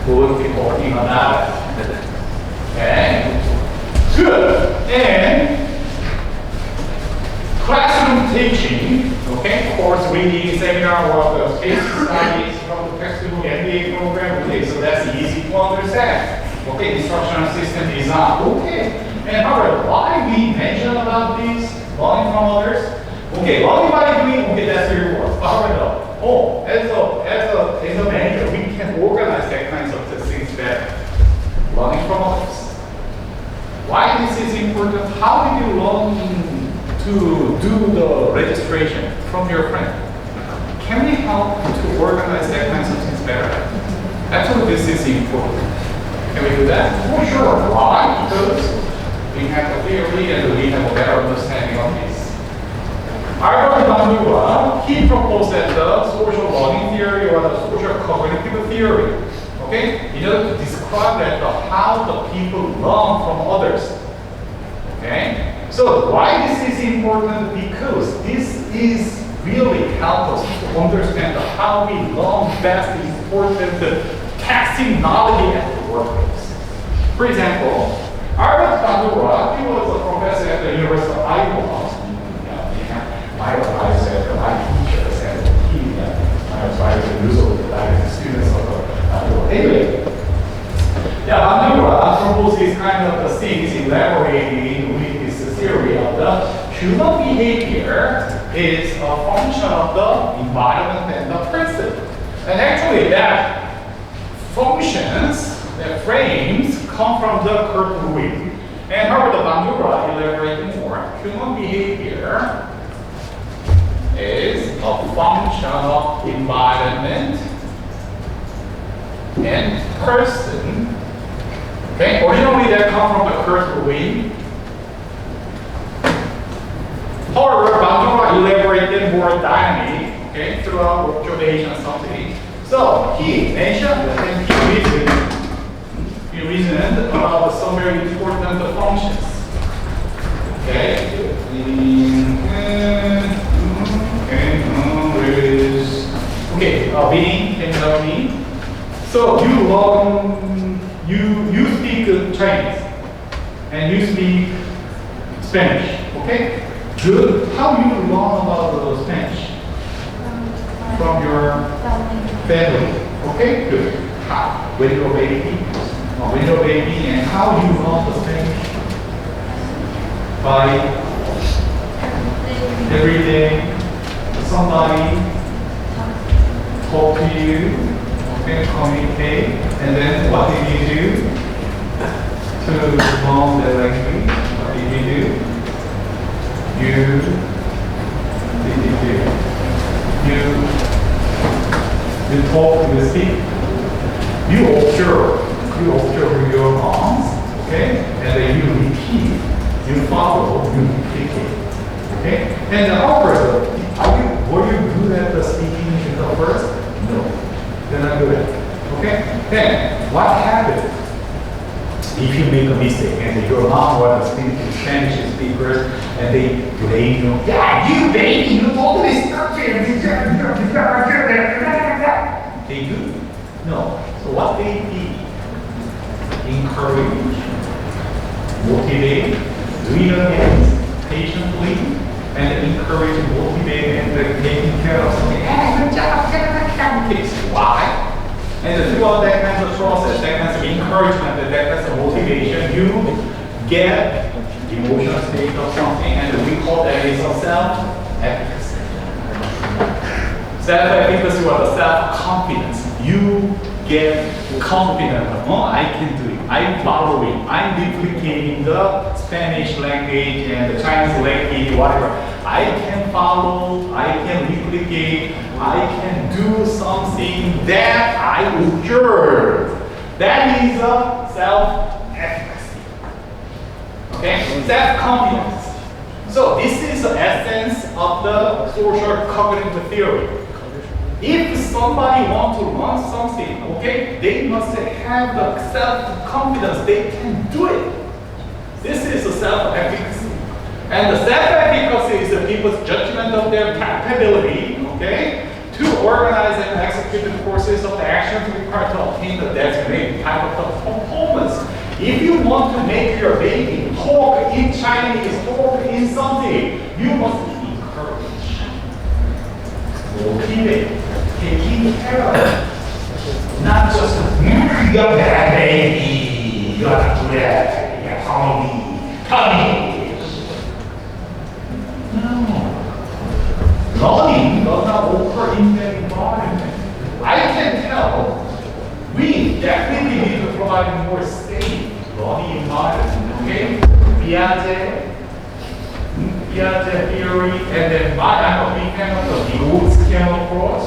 A: We'll be working on that. Okay. Good. And classroom teaching, okay, course reading, seminar, or case studies from the textbook MBA program. Okay, so that's easy to understand. Okay, instructional system design. Okay. And however, why we mention about this, learning from others? Okay, learning by doing, okay, that's the reward. However, as a manager, we can organize that kinds of things that learning from others. Why this is important? How did you learn to do the registration from your friend? Can we help to organize that kinds of things better? Actually, this is important. Can we do that? Oh, sure. Why? Because we have a theory and we have a better understanding of this. Albert Bandura, he proposed that the social learning theory or the social cognitive theory okay, in order to describe that how the people learn from others. Okay, so why this is important? Because this is really help us to understand how we learn best important testing knowledge at the workplace. For example, Albert Bandura, he was a professor at the University of Iowa. My advisor, my teachers, and my advisor usually like students of anyway. Yeah, Bandura proposes kind of the things elaborating with this theory of the human behavior is a function of the environment and the person. And actually that functions, that frames come from the Kurt Lewin. And Herbert Bandura elaborates more. Human behavior is a function of environment and person. Okay, originally that comes from the Kurt Lewin. However, Bandura elaborated more dynamic, okay, throughout observation something. So he mentioned and he reasoned about some very important functions. Okay, meaning can tell me. So you speak Chinese and you speak Spanish, okay? Good. How do you learn about the Spanish? From your family. Okay, good. How? When you're a baby. When you're a baby, and how do you learn the Spanish? By every day, somebody talk to you, okay, communicate, and then what did you do to learn the language? What did you do? You talk, you speak, you observe your moms, okay, and then you repeat, you follow, you duplicate, okay. And however, were you good at the speaking in the first? No, you're not good at it, okay. Then what happens if you make a mistake and your mom was a Spanish speakers and they blame you? Yeah, you baby, you totally stuck here. They do? No. So what they did? Encourage, motivate, read again patiently, and encourage, motivate, and taking care of something. Hey, good job, why? And throughout that kind of process, that kind of encouragement, that kind of motivation, you get emotional state of something, and we call that is a self-efficacy. Self-efficacy or the self-confidence. You get confident. Oh, I can do it. I'm following. I'm duplicating the Spanish language and the Chinese language, whatever. I can follow. I can replicate. I can do something that I observe. That is a self-efficacy. Okay? Self-confidence. So this is the essence of the social cognitive theory. If somebody wants to learn something, okay, they must have the self-confidence. They can do it. This is the self-efficacy. And the self-efficacy is the people's judgment of their capability, okay, to organize and execute the courses of the actions required to obtain the designated type of performance. If you want to make your baby talk in Chinese, talk in something, you must be encouraged, motivated, taking care of. Not just, you're bad baby, you're not good at it, you're tummy. No. Learning does not occur in that environment. I can tell we definitely need to provide more safe learning environment, okay? Piaget theory, and then I'm a big fan of the Vygotsky approach,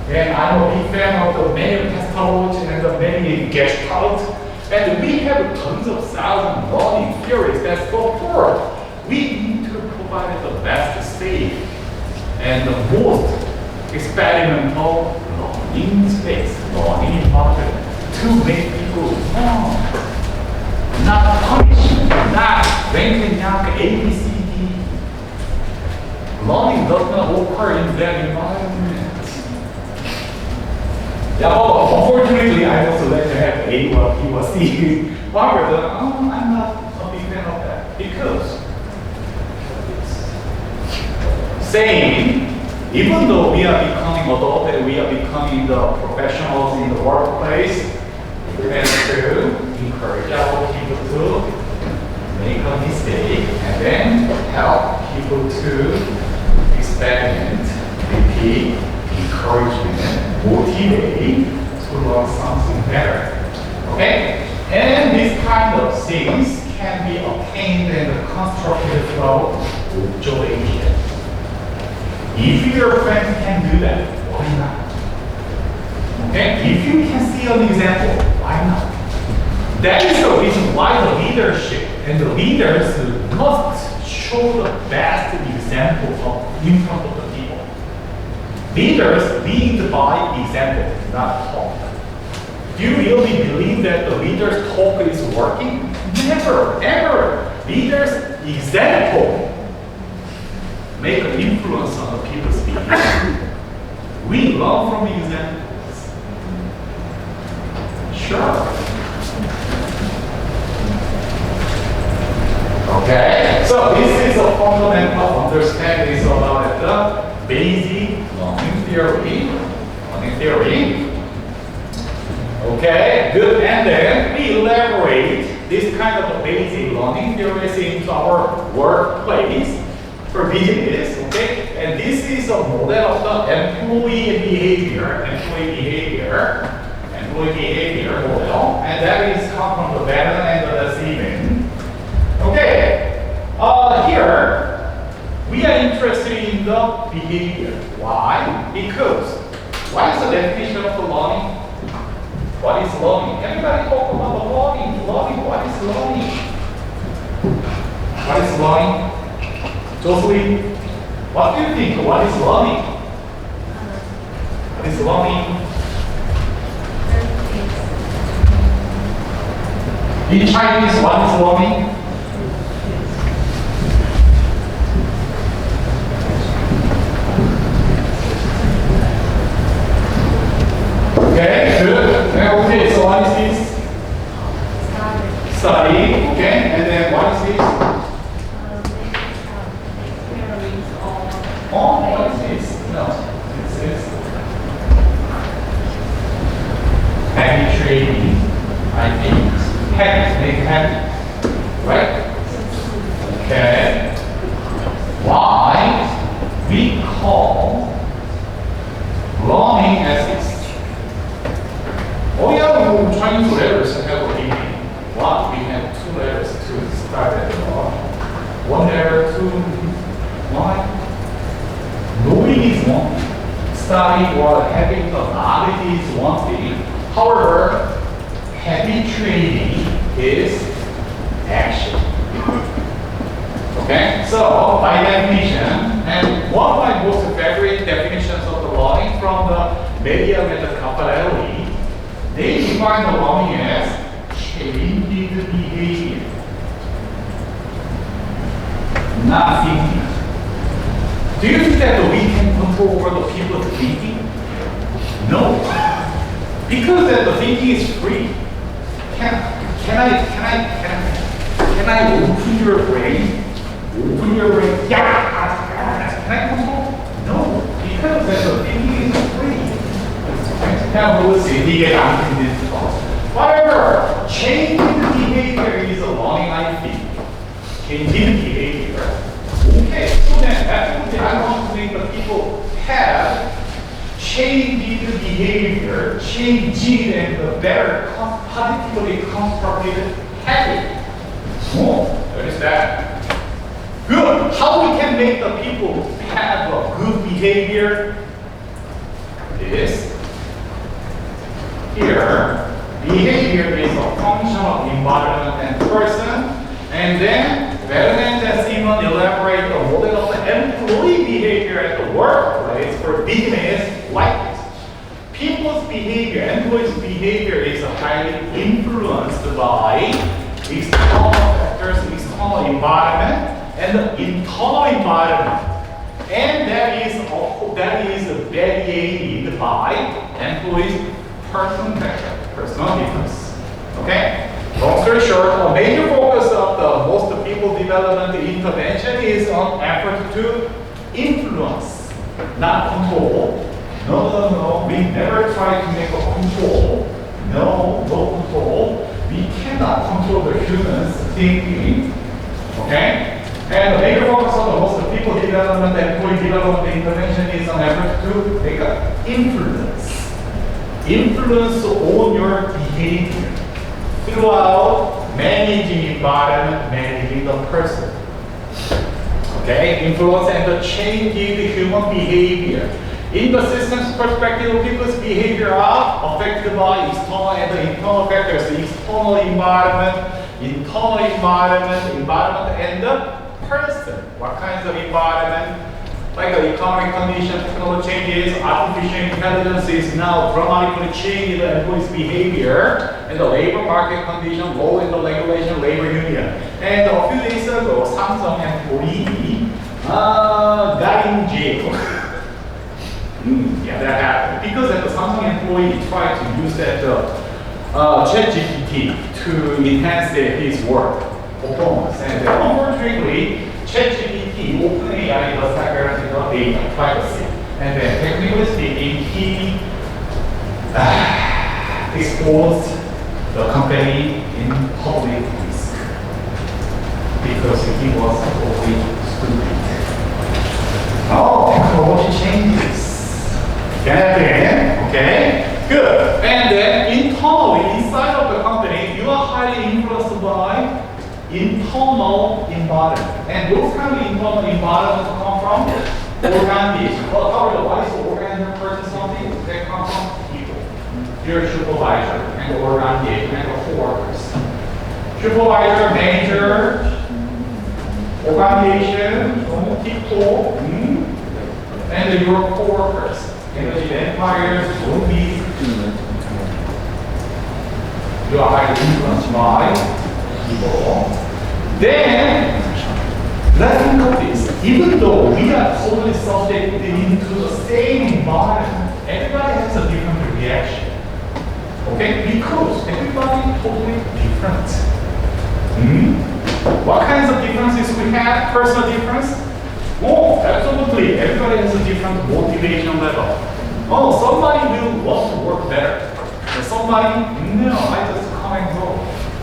A: and I'm a big fan of the manual approach and the many Gestalt, and we have tons of thousand learning theories that support. We need to provide the best safe and the most experimental learning space, learning environment to make people not punish, not ranking out A, B, C, D. Learning does not occur in that environment. Yeah, well, unfortunately, I also let you have A or B or C. However, I'm not a big fan of that because saying, even though we are becoming adult and we are becoming the professionals in the workplace, we have to encourage our people to make a mistake and then help people to experiment, repeat, encouragement, motivate to learn something better. Okay? And these kind of things can be obtained and constructed through observation. If your friends can do that, why not? Okay? If you can see an example, why not? That is the reason why the leadership and the leaders must show the best example in front of the people. Leaders lead by example, not talk. Do you really believe that the leader's talk is working? Never, ever. Leader's example make an influence on the people's behavior. We learn from examples. Sure. Okay, so this is a fundamental understanding about the basic learning theory. Okay, good. And then we elaborate this kind of basic learning theories into our workplace for business. Okay, and this is a model of the employee behavior model, and that is come from the Bannon and the Siemens. Okay, here we are interested in the behavior. Why? Because what is the definition of the learning? What is learning? Everybody talk about the learning. Learning. What is learning? What is learning? Jocelyn, what do you think? What is learning? What is learning? In Chinese, what is learning? Okay, good. Okay, so what is this? Study. Okay, and then what is this? Oh, what is this? No, this is habit training. I think habits make habit, right? Okay. Why we call learning as this? Oh yeah, we Chinese letters have a meaning. One, we have two letters to start at the bottom. One letter, two. Why? Knowing is one thing. Studying or having the knowledge is one thing. However, habit training is action. Okay? So, by definition, and one of my most favorite definitions of the learning from the Medium and the Campanelli, they define the learning as changing behavior, not thinking. Do you think that we can control over the people's thinking? No. Because that the thinking is free. Can I open your brain? Open your brain? Yeah. Can I control? No. Because that the thinking is free. Now we'll see. However, changing the behavior is a learning, I think. Changing behavior. Okay, so then absolutely I want to make the people have changing the behavior, changing and the better positively constructed habit. Oh, what is that? Good. How we can make the people have a good behavior is here. Behavior is a function of environment and person, and then Bellman and Simon elaborate the model of the employee behavior at the workplace for business like this. People employees' behavior is highly influenced by external factors, external environment, and the internal environment. And that is variated by employees' personal difference. Okay? Long story short, a major focus of the most people development intervention is on effort to influence, not control. No. We never try to make a control. No control. We cannot control the humans thinking. Okay? And the major focus of the most people development and employee development intervention is on effort to make an influence. Influence on your behavior throughout managing environment, managing the person. Okay? Influence and the change in the human behavior. In the system's perspective, people's behavior are affected by external and the internal factors. The external environment, and the person. What kinds of environment? Like the economic condition, technical changes, artificial intelligence is now dramatically changing the employees' behavior, and the labor market condition, law and the regulation, labor union. And a few days ago, Samsung employee got in jail. Yeah, that happened. Because the Samsung employee tried to use that ChatGPT to enhance his work performance. And unfortunately, ChatGPT OpenAI does not guarantee the data privacy. And then, technically speaking, he exposed the company in public risk because he was totally stupid. Oh, technology changes. Okay, good. And then internally, inside of the company, you are highly influenced by internal environment. And those kind of internal environments come from organization. What is the organization person something? They come from people. Your supervisor and the organization and the co-workers. Supervisor, manager, organization, people, and your co-workers. Energy empires will be you are highly influenced by people. Then let's think of this. Even though we are totally subjected into the same environment, everybody has a different reaction. Okay? Because everybody is totally different. What kinds of differences we have? Personal difference? Oh, absolutely. Everybody has a different motivation level. Oh, somebody will want to work better. And somebody, no, I just come and go.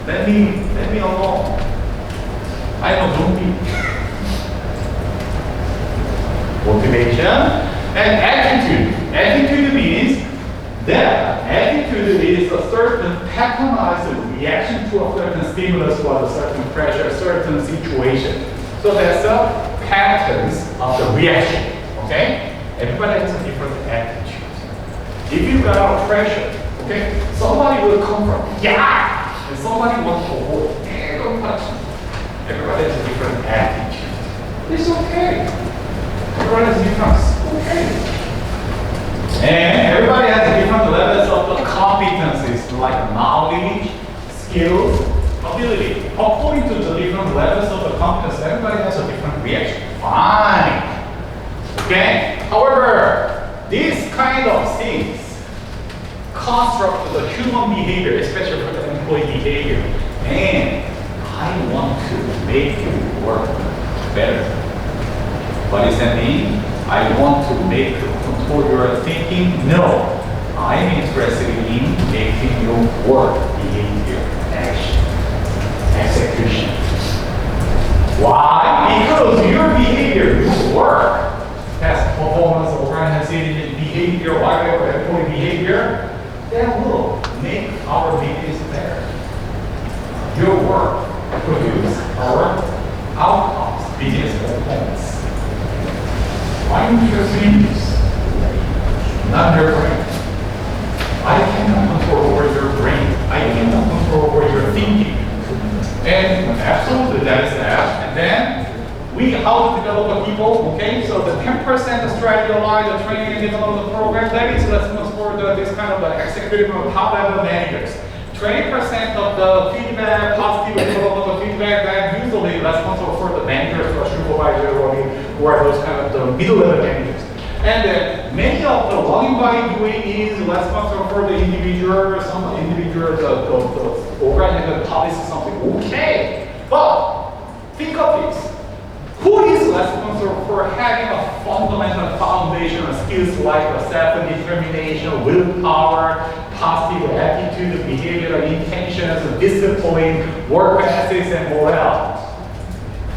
A: Let me alone. I know, don't be. Motivation and attitude. Attitude means that attitude is a certain patronized reaction to a certain stimulus or a certain pressure, a certain situation. So that's the patterns of the reaction, okay? Everybody has a different attitude. If you got a pressure, okay, somebody will come from, yeah, and somebody wants to avoid, don't touch me. Everybody has a different attitude. It's okay. Everybody has a different, okay. And everybody has different levels of the competencies, like knowledge, skills, ability. According to the different levels of the competence, everybody has a different reaction. Fine. Okay? However, these kind of things construct the human behavior, especially for the employee behavior. And I want to make you work better. What does that mean? I want to make you control your thinking? No. I'm interested in making your work behavior action. Execution. Why? Because your behavior, your work, has performance, organization, behavior, whatever, employee behavior, that will make our business better. Your work produces our outcomes, business performance. I'm interested in this, not your brain. I cannot control over your brain. I cannot control over your thinking. And absolutely, that is that. And then how to develop the people, okay? So the 10% strategy align the training and development program, that is lessons for for this kind of executive or top level managers. 20% of the feedback, positive developmental feedback, that usually responsible for the managers or supervisor or those kind of the middle level managers. And many of the logging by doing is responsible for the individual, some individuals, the organization policy something. Okay, but think of this. Who is responsible for having a fundamental foundational skills like self-determination, willpower, positive attitude, behavioral intentions, discipline, work ethics, and morale?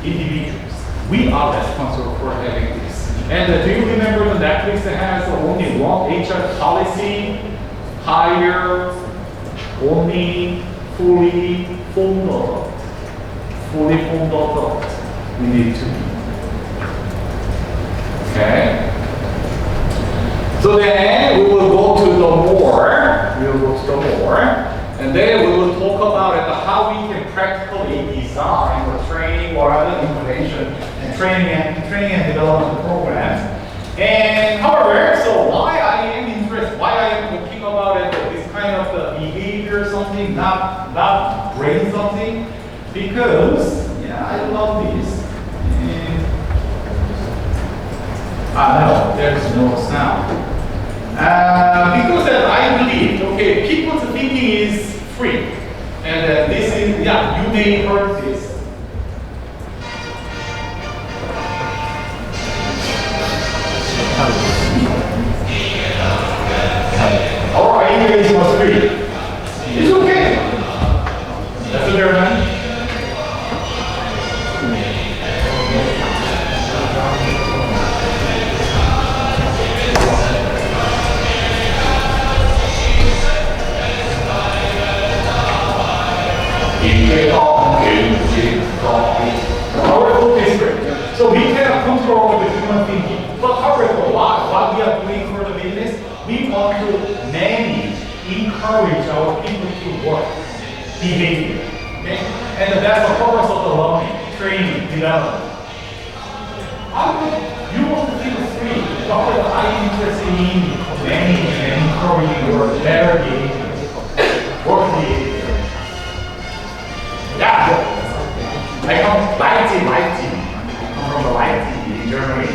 A: Individuals. We are responsible for having this. And do you remember the Netflix has only one HR policy? Hire only fully formed adult. Fully formed adult. We need to be. Okay? So then we will go to the more. We will go to the more. And then we will talk about it, how we can practically design or training or other information and training and development programs. And however, so why I am interested, why I am talking about it, this kind of the behavior something, not brain something, because I love this. No, there's no sound. Because I believe, okay, people's thinking is free. And this is, you may heard this. Our English was free. It's okay. That's a German. So we cannot control the human thinking. But however, what we are doing for the business, we want to manage, encourage our people to work, behavior. Okay? And that's the purpose of the learning, training, development. You want to feel free, but I'm interested in managing and encouraging your better behavior, work behavior. I come Leipzig. I'm from Leipzig in Germany.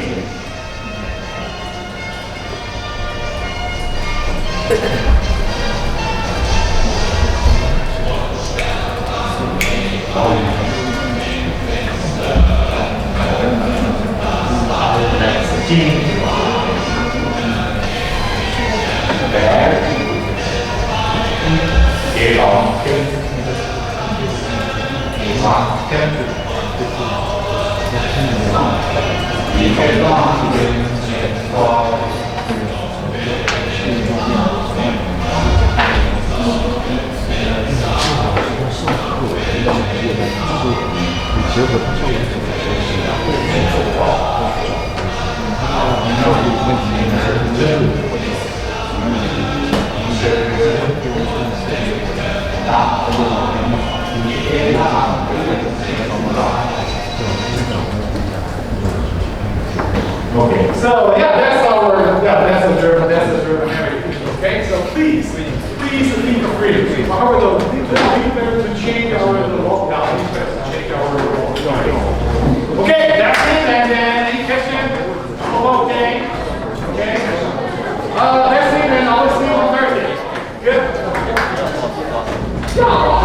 A: Okay, so that's a German heritage. Okay, so please think of freedom. However, we better to change our lockdown. We better to change our lockdown. Okay, that's it. And then any question? Okay. That's it. And I'll see you on Thursday. Good. Yeah.